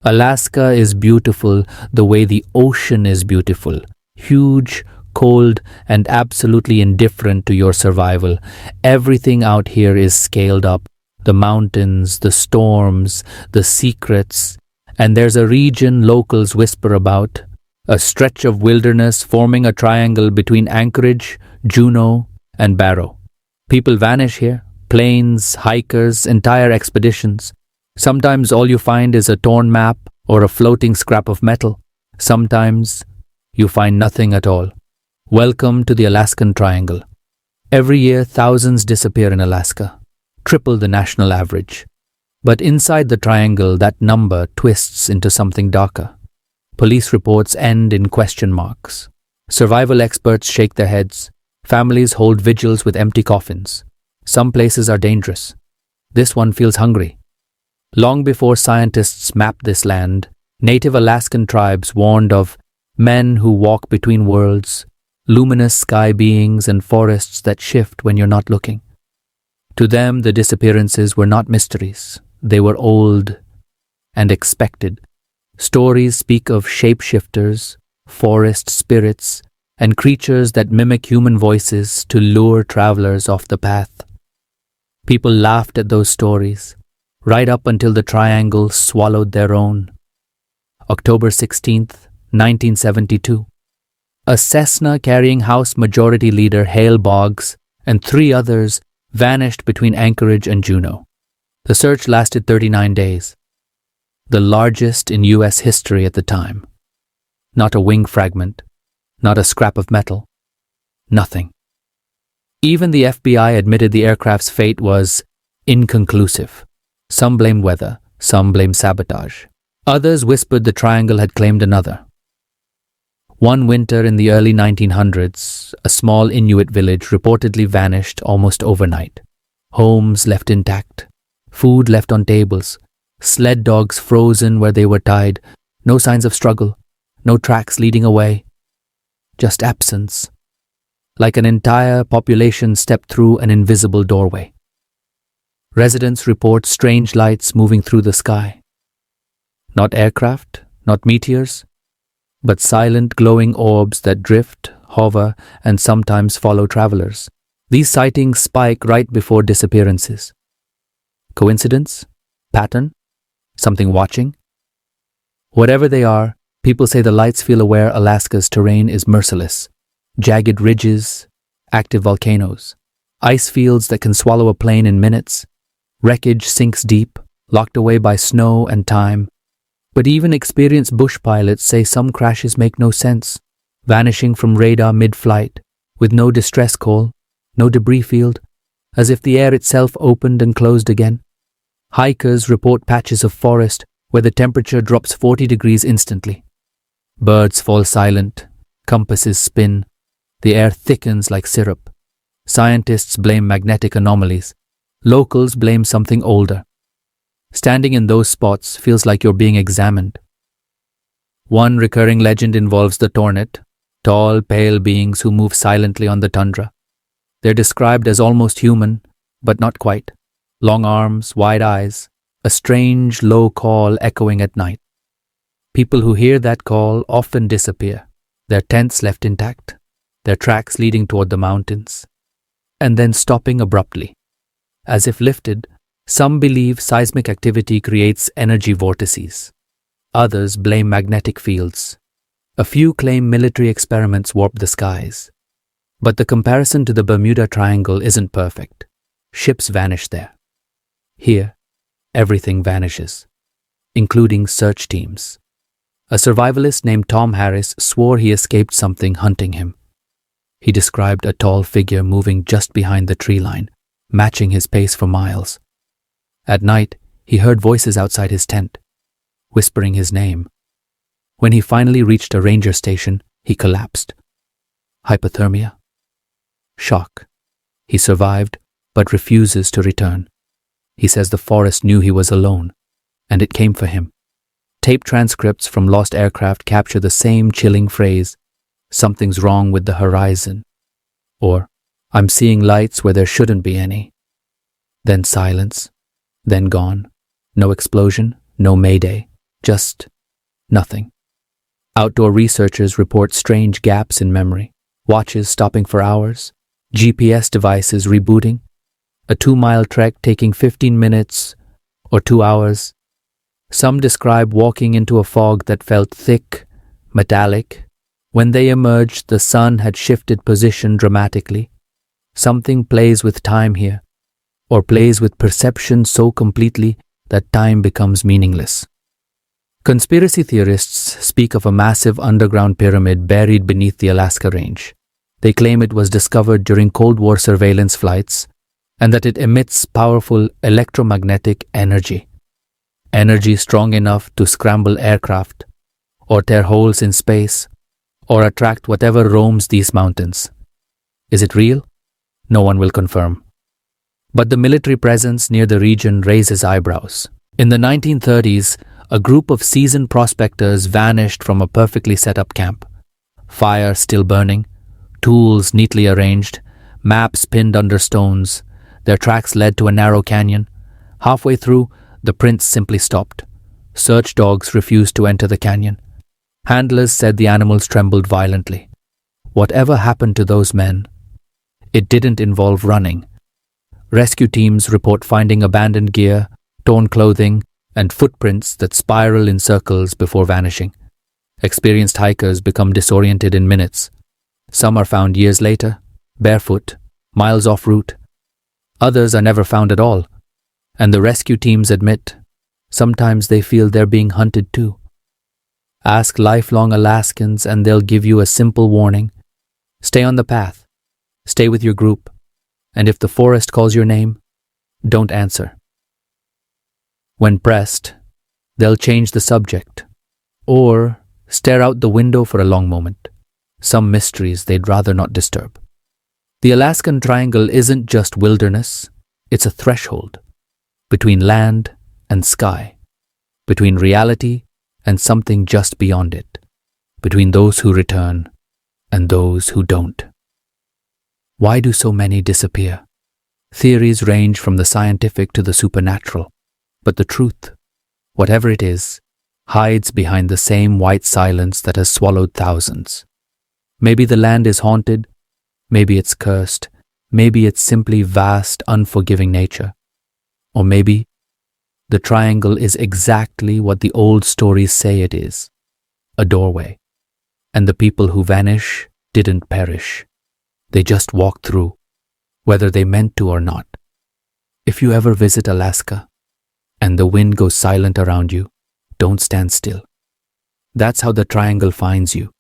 Alaska is beautiful the way the ocean is beautiful. Huge, cold, and absolutely indifferent to your survival. Everything out here is scaled up. The mountains, the storms, the secrets. And there's a region locals whisper about. A stretch of wilderness forming a triangle between Anchorage, Juneau, and Barrow. People vanish here. Planes, hikers, entire expeditions. Sometimes all you find is a torn map or a floating scrap of metal. Sometimes you find nothing at all. Welcome to the Alaskan Triangle. Every year, thousands disappear in Alaska, triple the national average. But inside the triangle, that number twists into something darker. Police reports end in question marks. Survival experts shake their heads. Families hold vigils with empty coffins. Some places are dangerous. This one feels hungry. Long before scientists mapped this land, native Alaskan tribes warned of men who walk between worlds, luminous sky beings, and forests that shift when you're not looking. To them, the disappearances were not mysteries. They were old and expected. Stories speak of shapeshifters, forest spirits, and creatures that mimic human voices to lure travelers off the path. People laughed at those stories, right up until the triangle swallowed their own. October 16th, 1972. A Cessna carrying House Majority Leader Hale Boggs and 3 others vanished between Anchorage and Juneau. The search lasted 39 days, the largest in U.S. history at the time. Not a wing fragment, not a scrap of metal, nothing. Even the FBI admitted the aircraft's fate was inconclusive. Some blamed weather, some blamed sabotage. Others whispered the triangle had claimed another. One winter in the early 1900s, a small Inuit village reportedly vanished almost overnight. Homes left intact, food left on tables, sled dogs frozen where they were tied, no signs of struggle, no tracks leading away, just absence. Like an entire population stepped through an invisible doorway. Residents report strange lights moving through the sky. Not aircraft, not meteors, but silent glowing orbs that drift, hover, and sometimes follow travelers. These sightings spike right before disappearances. Coincidence? Pattern? Something watching? Whatever they are, people say the lights feel aware Alaska's terrain is merciless. Jagged ridges, active volcanoes, ice fields that can swallow a plane in minutes. Wreckage sinks deep, locked away by snow and time. But even experienced bush pilots say some crashes make no sense, vanishing from radar mid-flight, with no distress call, no debris field, as if the air itself opened and closed again. Hikers report patches of forest where the temperature drops 40 degrees instantly. Birds fall silent, compasses spin, the air thickens like syrup. Scientists blame magnetic anomalies. Locals blame something older. Standing in those spots feels like you're being examined. One recurring legend involves the Tornet, tall, pale beings who move silently on the tundra. They're described as almost human, but not quite. Long arms, wide eyes, a strange, low call echoing at night. People who hear that call often disappear, their tents left intact, their tracks leading toward the mountains, and then stopping abruptly. As if lifted, some believe seismic activity creates energy vortices. Others blame magnetic fields. A few claim military experiments warp the skies. But the comparison to the Bermuda Triangle isn't perfect. Ships vanish there. Here, everything vanishes, including search teams. A survivalist named Tom Harris swore he escaped something hunting him. He described a tall figure moving just behind the tree line, matching his pace for miles. At night, he heard voices outside his tent, whispering his name. When he finally reached a ranger station, he collapsed. Hypothermia? Shock. He survived, but refuses to return. He says the forest knew he was alone, and it came for him. Tape transcripts from lost aircraft capture the same chilling phrase, "Something's wrong with the horizon," or "I'm seeing lights where there shouldn't be any." Then silence, then gone. No explosion, no mayday, Just nothing. Outdoor researchers report strange gaps in memory, watches stopping for hours, GPS devices rebooting, a 2-mile trek taking 15 minutes or 2 hours. Some describe walking into a fog that felt thick, metallic. When they emerged, the sun had shifted position dramatically. Something plays with time here, or plays with perception so completely that time becomes meaningless. Conspiracy theorists speak of a massive underground pyramid buried beneath the Alaska Range. They claim it was discovered during Cold War surveillance flights and that it emits powerful electromagnetic energy. Energy strong enough to scramble aircraft, or tear holes in space, or attract whatever roams these mountains. Is it real? No one will confirm. But the military presence near the region raises eyebrows. In the 1930s, a group of seasoned prospectors vanished from a perfectly set up camp. Fire still burning, tools neatly arranged, maps pinned under stones. Their tracks led to a narrow canyon. Halfway through, the prints simply stopped. Search dogs refused to enter the canyon. Handlers said the animals trembled violently. Whatever happened to those men? It didn't involve running. Rescue teams report finding abandoned gear, torn clothing, and footprints that spiral in circles before vanishing. Experienced hikers become disoriented in minutes. Some are found years later, barefoot, miles off route. Others are never found at all. And the rescue teams admit, sometimes they feel they're being hunted too. Ask lifelong Alaskans and they'll give you a simple warning. Stay on the path. Stay with your group. And if the forest calls your name, don't answer. When pressed, they'll change the subject or stare out the window for a long moment. Some mysteries they'd rather not disturb. The Alaskan Triangle isn't just wilderness, it's a threshold between land and sky, between reality and something just beyond it, between those who return and those who don't. Why do so many disappear? Theories range from the scientific to the supernatural, but the truth, whatever it is, hides behind the same white silence that has swallowed thousands. Maybe the land is haunted, maybe it's cursed, maybe it's simply vast, unforgiving nature. Or maybe the triangle is exactly what the old stories say it is, a doorway. And the people who vanish didn't perish. They just walked through, whether they meant to or not. If you ever visit Alaska and the wind goes silent around you, don't stand still. That's how the triangle finds you,